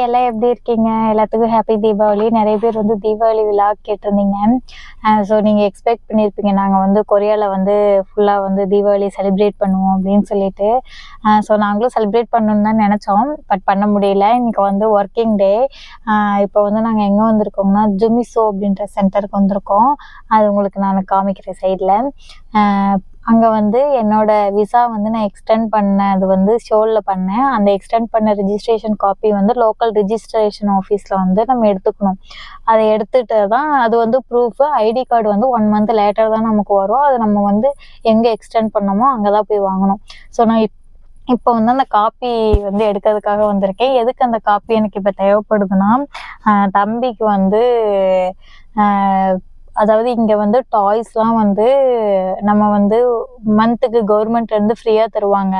எல்லாம் எப்படி இருக்கீங்க? எல்லாத்துக்கும் ஹேப்பி தீபாவளி. நெறைய பேர் வந்து தீபாவளி விழாக் கேட்டிருந்தீங்க. ஸோ நீங்க எக்ஸ்பெக்ட் பண்ணியிருப்பீங்க, நாங்க வந்து கொரியால வந்து ஃபுல்லா வந்து தீபாவளி செலிப்ரேட் பண்ணுவோம் அப்படின்னு சொல்லிட்டு. ஸோ நாங்களும் செலிப்ரேட் பண்ணணும்னு தான் நெனச்சோம். பட் பண்ண முடியல. இன்னைக்கு வந்து ஒர்க்கிங் டே. இப்போ வந்து நாங்க எங்க வந்திருக்கோம்னா, ஜுமிசோ அப்படின்ற சென்டருக்கு வந்திருக்கோம். அது உங்களுக்கு நான் காமிக்கிறேன் சைட்ல. அங்க வந்து என்னோட விசா வந்து நான் எக்ஸ்டெண்ட் பண்ணது வந்து ஷோல்ல பண்ணேன். அந்த எக்ஸ்டெண்ட் பண்ண ரிஜிஸ்ட்ரேஷன் காப்பி வந்து லோக்கல் ரிஜிஸ்ட்ரேஷன் ஆஃபீஸ்ல வந்து நம்ம எடுத்துக்கணும். அத எடுத்துட்டு தான் அது வந்து ப்ரூஃப். ஐடி கார்டு வந்து 1 மந்த் லேட்டர் தான் நமக்கு வரும். அது நம்ம வந்து எங்க எக்ஸ்டெண்ட் பண்ணோமோ அங்க தான் போய் வாங்கணும். ஸோ நான் இப்போ வந்து அந்த காப்பி வந்து எடுக்கிறதுக்காக வந்திருக்கேன். எதுக்கு அந்த காப்பி எனக்கு இப்போ தேவைப்படுதுன்னா, தம்பிக்கு வந்து அதாவது இங்கே வந்து டாய்ஸ்லாம் வந்து நம்ம வந்து மந்த்துக்கு கவர்மெண்ட்லேருந்து ஃப்ரீயாக தருவாங்க.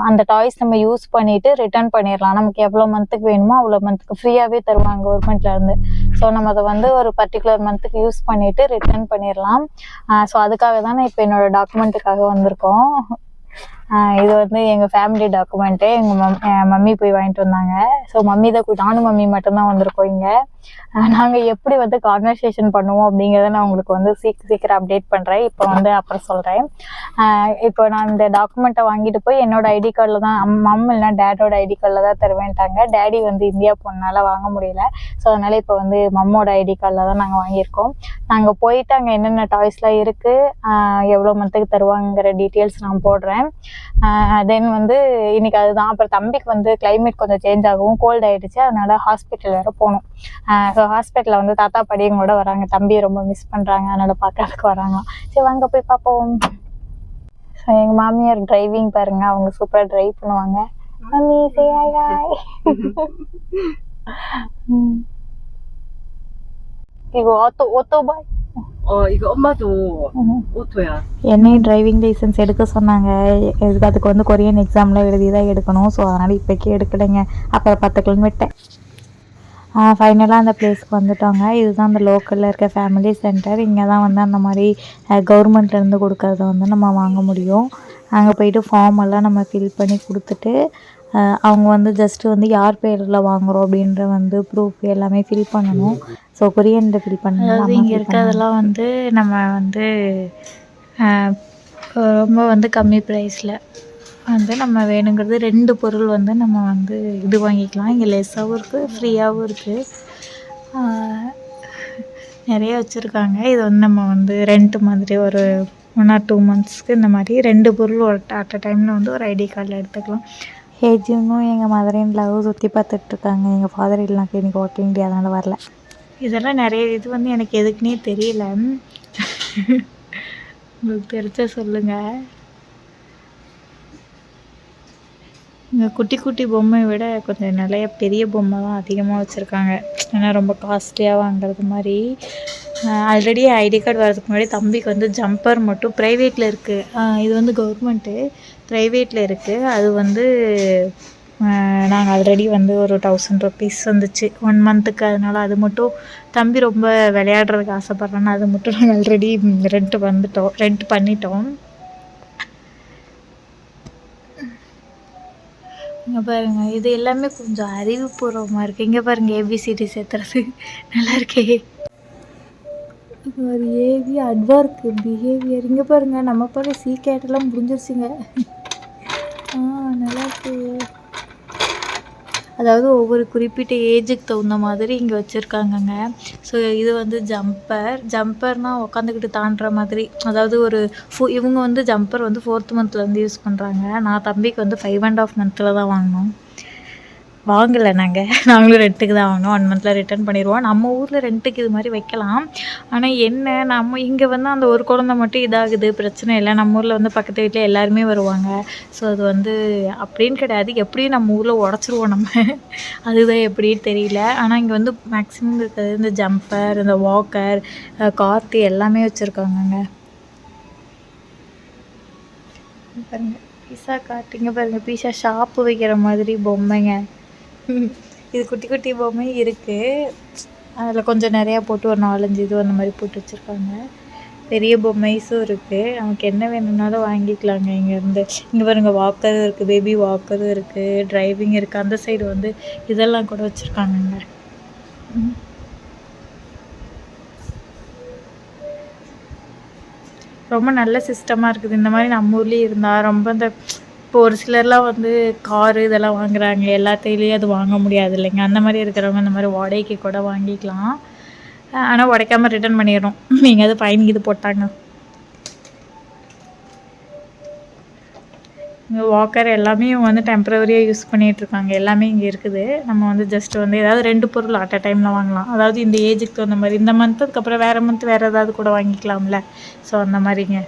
அந்த டாய்ஸ் நம்ம யூஸ் பண்ணிவிட்டு ரிட்டர்ன் பண்ணிடலாம். நமக்கு எவ்வளோ மந்த்துக்கு வேணுமோ அவ்வளோ மந்த்துக்கு ஃப்ரீயாகவே தருவாங்க கவர்மெண்ட்லேருந்து. ஸோ நம்ம அதை வந்து ஒரு பர்டிகுலர் மந்த்துக்கு யூஸ் பண்ணிவிட்டு ரிட்டர்ன் பண்ணிடலாம். ஸோ அதுக்காக தான் நான் இப்போ என்னோடய டாக்குமெண்ட்டுக்காக வந்திருக்கோம். இது வந்து எங்கள் ஃபேமிலி டாக்குமெண்ட்டு. எங்கள் மம்மி போய் வாங்கிட்டு வந்தாங்க. ஸோ மம்மி தான் நானும் மம்மி மட்டும்தான் வந்திருக்கோம் இங்கே. நாங்கள் எப்படி வந்து கான்வர்சேஷன் பண்ணுவோம் அப்படிங்கிறத நான் உங்களுக்கு வந்து சீக்கிரம் அப்டேட் பண்ணுறேன். இப்போ வந்து அப்புறம் சொல்கிறேன். இப்போ நான் இந்த டாக்குமெண்ட்டை வாங்கிட்டு போய் என்னோடய ஐடி கார்டில் தான் மம் இல்லைனா டேடோட ஐடி கார்டில் தான் தருவேன்ட்டாங்க. டேடி வந்து இந்தியா போனனால வாங்க முடியல. ஸோ அதனால் இப்போ வந்து மம்மோட ஐடி கார்டில் தான் நாங்கள் வாங்கியிருக்கோம். நாங்கள் போயிட்டு அங்கே என்னென்ன டாய்ஸ்லாம் இருக்குது, எவ்வளோ மந்த்துக்கு தருவாங்கிற டீட்டெயில்ஸ் நான் போடுறேன். தென் வந்து இன்றைக்கி அதுதான். அப்புறம் தம்பிக்கு வந்து கிளைமேட் கொஞ்சம் சேஞ்ச் ஆகவும் கோல்டு ஆகிடுச்சு. அதனால் ஹாஸ்பிட்டல் வேறு போகணும். ஸோ ஹாஸ்பிட்டலில் வந்து தாத்தா பாட்டியும் கூட வராங்க. தம்பியை ரொம்ப மிஸ் பண்ணுறாங்க. அதனால் பார்க்கறதுக்கு வராங்க. சரி வாங்க போய் பார்ப்போம். ஸோ எங்கள் மாமியார் டிரைவிங் பாருங்கள், அவங்க சூப்பராக ட்ரைவ் பண்ணுவாங்க. Mummy say hi hi. 이거 오토바이. 이거 엄마도 오토야. என்னையும் டிரைவிங் லைசன்ஸ் எடுக்க சொன்னாங்க. அதுக்கு வந்து கொரியன் எக்ஸாம்லாம் எழுதி தான் எடுக்கணும். ஸோ அதனால் இப்போக்கே எடுக்கலைங்க. அப்புறம் பார்த்துக்கலான்னு விட்டேன். ஃபைனலாக அந்த பிளேஸ்க்கு வந்துட்டோங்க. இதுதான் அந்த லோக்கலில் இருக்க ஃபேமிலி சென்டர். இங்கே தான் வந்து அந்த மாதிரி கவர்மெண்ட்லேருந்து கொடுக்கறத வந்து நம்ம வாங்க முடியும். அங்கே போயிட்டு ஃபார்ம் எல்லாம் நம்ம ஃபில் பண்ணி கொடுத்துட்டு அவங்க வந்து ஜஸ்ட்டு வந்து யார் பேரில் வாங்குகிறோம் அப்படின்ற வந்து ப்ரூஃப் எல்லாமே ஃபில் பண்ணணும். ஸோ கொரியனில் ஃபில் பண்ணணும். அதாவது இங்கே இருக்கிறதெல்லாம் வந்து நம்ம வந்து ரொம்ப வந்து கம்மி ப்ரைஸில் வந்து நம்ம வேணுங்கிறது 2 பொருள் வந்து நம்ம வந்து இது வாங்கிக்கலாம். இங்கே லெஸ்ஸாகவும் இருக்குது, ஃப்ரீயாகவும் இருக்குது. நிறைய வச்சுருக்காங்க. இது வந்து நம்ம வந்து ரெண்ட் மாதிரி ஒரு 1 or 2 monthsக்கு இந்த மாதிரி 2 பொருள் அட் அ டைமில் வந்து ஒரு ஐடி கார்டில் எடுத்துக்கலாம். ஹேஜினும் எங்கள் மதர் இன் லா சுற்றி பார்த்துட்ருக்காங்க. எங்கள் ஃபாதர் இல்லாக்கு இன்றைக்கி ஒர்க்கிங் டே, அதனால் வரல. இதெல்லாம் நிறைய இது வந்து எனக்கு எதுக்குன்னே தெரியல. உங்களுக்கு தெரிஞ்ச சொல்லுங்கள். இங்கே குட்டி குட்டி பொம்மையை விட கொஞ்சம் நிறைய பெரிய பொம்மை தான் அதிகமாக வச்சுருக்காங்க. ஏன்னா ரொம்ப காஸ்ட்லியாக வாங்குறது மாதிரி. ஆல்ரெடி ஐடி கார்டு வரதுக்கு முன்னாடி தம்பிக்கு வந்து ஜம்பர் மட்டும் ப்ரைவேட்டில் இருக்குது. இது வந்து கவர்மெண்ட்டு, ப்ரைவேட்டில் இருக்குது. அது வந்து நாங்கள் ஆல்ரெடி வந்து ஒரு 1000 rupees வந்துச்சு 1 monthக்கு. அதனால் அது மட்டும் தம்பி ரொம்ப விளையாடுறதுக்கு ஆசைப்பட்றான்னு அது மட்டும் நாங்கள் ஆல்ரெடி ரெண்ட் பண்ணிட்டோம். இங்கே பாருங்கள், இது எல்லாமே கொஞ்சம் அறிவுபூர்வமாக இருக்குது. இங்கே பாருங்கள், ஏபிசிடி சேர்த்துறது நல்லா இருக்கே. ஒரு ஏவி அட்வர்க் பிஹேவியர். இங்கே பாருங்கள், நம்ம பாரு சி கேட்டெல்லாம் முடிஞ்சிருச்சுங்க. நல்லா இருக்கு. அதாவது ஒவ்வொரு குறிப்பிட்ட ஏஜுக்கு தகுந்த மாதிரி இங்கே வச்சுருக்காங்கங்க. ஸோ இது வந்து ஜம்பர்னால் உட்காந்துக்கிட்டு தாண்டுற மாதிரி. அதாவது இவங்க வந்து ஜம்பர் வந்து 4th monthலேருந்து யூஸ் பண்ணுறாங்க. நான் தம்பிக்கு வந்து 5.5 months தான் வாங்கினோம். வாங்கலை நாங்களும் ரெண்ட்டுக்கு தான் வாங்கினோம். 1 monthல ரிட்டர்ன் பண்ணிடுவோம். நம்ம ஊரில் ரெண்ட்டுக்கு இது மாதிரி வைக்கலாம். ஆனால் என்ன, நம்ம இங்கே வந்து அந்த ஒரு குழந்தை மட்டும் இதாகுது, பிரச்சனை இல்லை. நம்ம ஊரில் வந்து பக்கத்து வீட்டில் எல்லாருமே வருவாங்க. ஸோ அது வந்து அப்படின்னு கிடையாது, எப்படியும் நம்ம ஊரில் உடச்சிருவோம் நம்ம. அதுதான் எப்படின்னு தெரியல. ஆனால் இங்கே வந்து மேக்ஸிமம் இருக்கிறது இந்த ஜம்பர், இந்த வாக்கர், கார்த்தி எல்லாமே வச்சுருக்காங்கங்க. பாருங்கள், பீஸா கார்ட். இங்கே பாருங்கள், பீஸா ஷாப்பு வைக்கிற மாதிரி பொம்மைங்க. இது குட்டி குட்டி பொம்மை இருக்குது. அதில் கொஞ்சம் நிறையா போட்டு ஒரு 4-5 இது அந்த மாதிரி போட்டு வச்சுருக்காங்க. பெரிய பொம்மைஸும் இருக்குது. நமக்கு என்ன வேணும்னாலும் வாங்கிக்கலாங்க இங்கேருந்து. இங்கே பாருங்க வாக்கரும் இருக்குது, பேபி வாக்கரும் இருக்குது, டிரைவிங் இருக்குது. அந்த சைடு வந்து இதெல்லாம் கூட வச்சுருக்காங்கங்க. ரொம்ப நல்ல சிஸ்டமாக இருக்குது. இந்த மாதிரி நம்ம ஊர்லேயும் இருந்தால் ரொம்ப இந்த இப்போ ஒரு சிலர்லாம் வந்து காரு இதெல்லாம் வாங்குறாங்க, எல்லாத்தையிலையும் அது வாங்க முடியாது இல்லைங்க. அந்த மாதிரி இருக்கிறவங்க இந்த மாதிரி வாடகைக்கு கூட வாங்கிக்கலாம். ஆனால் உடைக்காமல் ரிட்டர்ன் பண்ணிடணும். எங்கேயாவது ஃபைன் இது போட்டாங்க. இங்கே வாக்கர் எல்லாமே இவங்க வந்து டெம்பரவரியாக யூஸ் பண்ணிகிட்ருக்காங்க. எல்லாமே இங்கே இருக்குது. நம்ம வந்து ஜஸ்ட் வந்து ஏதாவது 2 பொருள் அட் அ டைமில் வாங்கலாம். அதாவது இந்த ஏஜுக்கு தகுந்த மாதிரி இந்த மந்த்து அதுக்கப்புறம் வேறு மந்த் வேறு ஏதாவது கூட வாங்கிக்கலாம்ல. ஸோ அந்த மாதிரிங்க.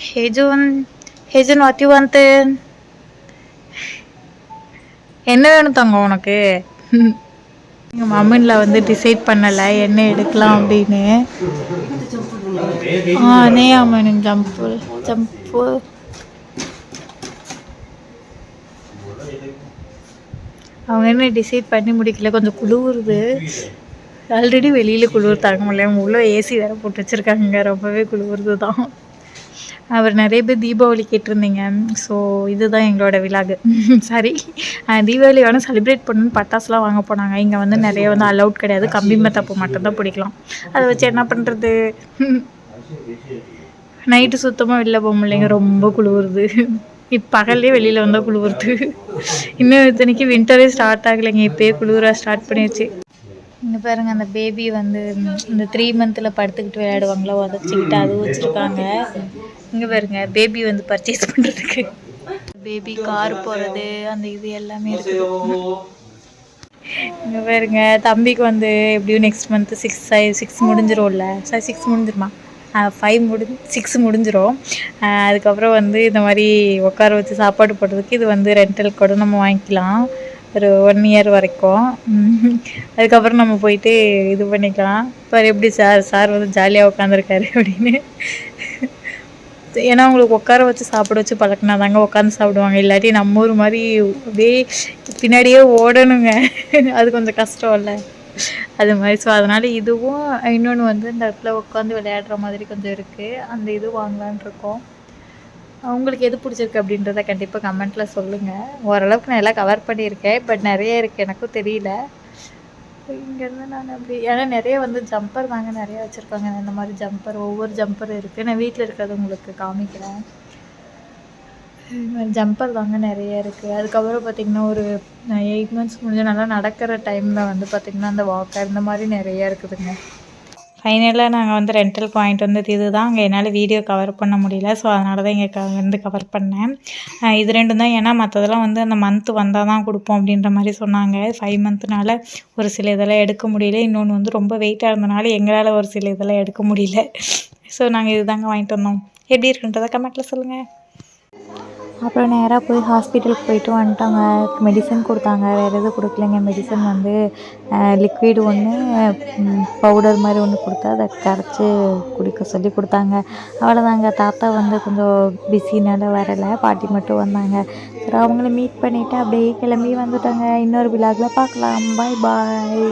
ஹேஜூன் ஹேஜூன் வாட் யூ வாண்ட்? என்ன வேணும் தங்கம் உனக்கு? எங்கள் மம்மனில் வந்து டிசைட் பண்ணலை என்ன எடுக்கலாம் அப்படின்னு. நேயாமன் ஜம்பு ஜம்பு அவங்க என்ன டிசைட் பண்ணி முடிக்கல. கொஞ்சம் குளிருது. ஆல்ரெடி வெளியில் குளிர் தாங்க முடியல. உள்ள ஏசி வேறு போட்டு வச்சுருக்காங்க. ரொம்பவே குளிருது தான். அவர் நிறைய பேர் தீபாவளி கேட்டிருந்தீங்க. ஸோ இதுதான் எங்களோட விழாகு. சாரி, தீபாவளி வேணும் செலிப்ரேட் பண்ணணுன்னு பட்டாசுலாம் வாங்க போனாங்க. இங்கே வந்து நிறைய வந்து அலவுட் கிடையாது. கம்பி மெத்தப்பு மட்டும்தான் பிடிக்கலாம். அதை வச்சு என்ன பண்ணுறது? நைட்டு சுத்தமாக வெளில போக முடியலைங்க. ரொம்ப குளிருது. இப்போ பகல்லே வெளியில் வந்தால் குளிருது. இன்னும் இத்தனைக்கு வின்டரே ஸ்டார்ட் ஆகலைங்க. இப்போயே குளிர ஸ்டார்ட் பண்ணிடுச்சு. இங்கே பாருங்கள் அந்த பேபி வந்து இந்த 3 மந்தில் படுத்துக்கிட்டு விளையாடுவாங்களோ உதச்சிக்கிட்டு அது வச்சுருக்காங்க. இங்கே பாருங்க பேபி வந்து பர்ச்சேஸ் பண்ணுறதுக்கு பேபி கார் போகிறது அந்த இது எல்லாமே இருக்குது. இங்கே பாருங்க தம்பிக்கு வந்து எப்படியும் நெக்ஸ்ட் மந்த்து 6 முடிஞ்சிரும்ல. சாரி 6 முடிஞ்சிருமா? 6 முடிஞ்சிடும். அதுக்கப்புறம் வந்து இந்த மாதிரி உட்கார வச்சு சாப்பாடு போடுறதுக்கு இது வந்து ரெண்டல் கூட நம்ம வாங்கிக்கலாம் ஒரு 1 இயர் வரைக்கும். அதுக்கப்புறம் நம்ம போயிட்டு இது பண்ணிக்கலாம். இப்போ எப்படி சார் வந்து ஜாலியாக உட்காந்துருக்காரு அப்படின்னு. ஏன்னா அவங்களுக்கு உட்கார வச்சு சாப்பிட வச்சு பழக்கினா தாங்க உட்காந்து சாப்பிடுவாங்க. இல்லாட்டி நம்ம ஊர் மாதிரி அப்படியே பின்னாடியே ஓடணுங்க. அது கொஞ்சம் கஷ்டம் இல்லை அது மாதிரி. ஸோ அதனால் இதுவும் இன்னொன்று வந்து இந்த இடத்துல உட்காந்து விளையாடுற மாதிரி கொஞ்சம் இருக்குது. அந்த இது வாங்கலான் இருக்கோம். உங்களுக்கு எது பிடிச்சிருக்கு அப்படின்றத கண்டிப்பாக கமெண்ட்டில் சொல்லுங்கள். ஓரளவுக்கு நான் எல்லாம் கவர் பண்ணியிருக்கேன். பட் நிறைய இருக்குது எனக்கும் தெரியல. இங்கேருந்து நான் அப்படி ஏன்னா நிறைய வந்து ஜம்பர் தாங்க நிறையா வச்சுருக்காங்க. இந்த மாதிரி ஜம்பர் ஒவ்வொரு ஜம்பர் இருக்குது. நான் வீட்டில் இருக்கிறது உங்களுக்கு காமிக்கிறேன். இது மாதிரி ஜம்பர் தாங்க நிறைய இருக்குது. அதுக்கப்புறம் பார்த்திங்கன்னா ஒரு 8 மந்த்ஸ் முடிஞ்சு நல்லா நடக்கிற டைமில் வந்து பார்த்திங்கன்னா அந்த வாக்கர் இந்த மாதிரி நிறையா இருக்குதுங்க. ஃபைனலாக நாங்கள் வந்து ரெண்டல் பாயிண்ட் வந்து இதுதான். அங்கே என்னால் வீடியோ கவர் பண்ண முடியல. ஸோ அதனால தான் இங்கே வந்து கவர் பண்ணேன். இது 2 தான். ஏன்னா மற்றதெல்லாம் வந்து அந்த மந்த்து வந்தால் தான் கொடுப்போம் அப்படின்ற மாதிரி சொன்னாங்க. 5 மந்த்துனால ஒரு சில இதெல்லாம் எடுக்க முடியல. இன்னொன்று வந்து ரொம்ப வெயிட்டாக இருந்தனால எங்களால் ஒரு சில இதெல்லாம் எடுக்க முடியல. ஸோ நாங்கள் இது தாங்க வாங்கிட்டு வந்தோம். எப்படி இருக்குன்றதை கமெண்ட்டில் சொல்லுங்கள். அப்புறம் நேராக போய் ஹாஸ்பிட்டலுக்கு போயிட்டு வந்துட்டாங்க. மெடிசன் கொடுத்தாங்க. வேறு எதுவும் கொடுக்கலைங்க. மெடிசன் வந்து லிக்விட் ஒன்று பவுடர் மாதிரி ஒன்று கொடுத்தா அதை கரைச்சி குடிக்க சொல்லி கொடுத்தாங்க. அவ்வளோதாங்க. தாத்தா வந்து கொஞ்சம் பிஸினால் வரலை. பாட்டி மட்டும் வந்தாங்க. சரி அவங்கள மீட் பண்ணிவிட்டு அப்படியே கிளம்பி வந்துட்டாங்க. இன்னொரு விழாவில் பார்க்கலாம். பாய் பாய்.